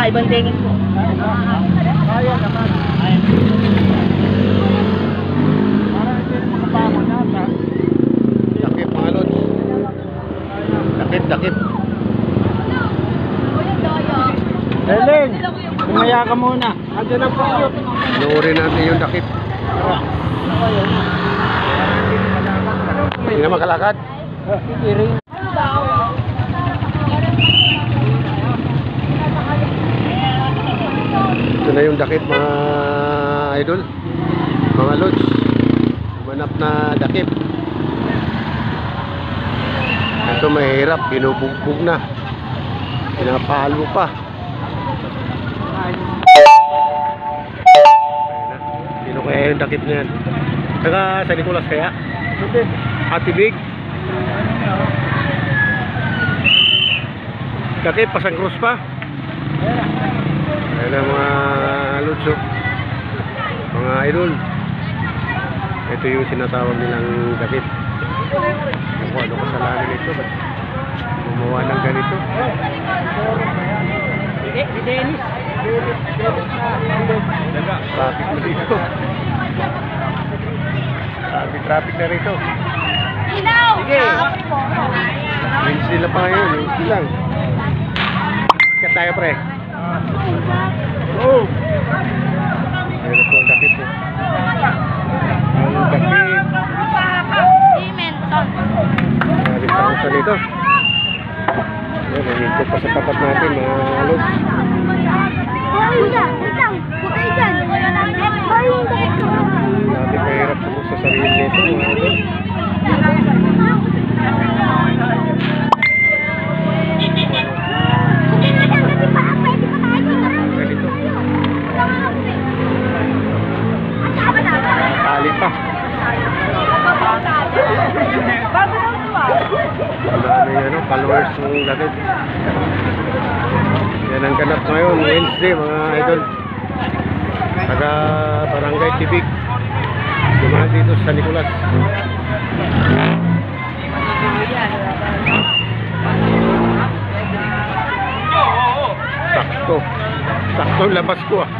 ibang Dennis po. Kaya naman. Para hindi makapamon nata. Dakip mga lods. Dakip. Leleng, kumaya ka muna. Andiyan lang po. Nuurin natin yung dakip. Hindi na makalakad. Iring. Ito na yung dakip mga idol, mga lods. Manap na dakip. Ito mahirap, binubugbog na, pinapalo pa. Sino kaya yung dakip na yan? Taga San Nicolas kaya? Atibig? Dakip, Pasang Cruz pa? Ayan ang mga lutso, mga idol. Ito yung sinatawag nilang dakip. Kung ano kasalanan ito, ba't gumawa ng ganito? Si Dennis. Traffic na dito. Traffic na rito. Sige. Wins nila pa ngayon, wins lang. Ikat tayo pre. Oh! Ayan po ang dakip po. Ang dakip. Maraming pausan dito. Ayan, nangintip pa sa tapat natin mga lods. Natin mahirap sa sarili nito mga lods. Tali pa. Ano yan, followers ng dakip. Yan ang ganap ngayon, Wednesday mga idol. Taga Barangay Tibig. Dumaan dito sa San Nicolas. Sakto. Sakto labas ko ah.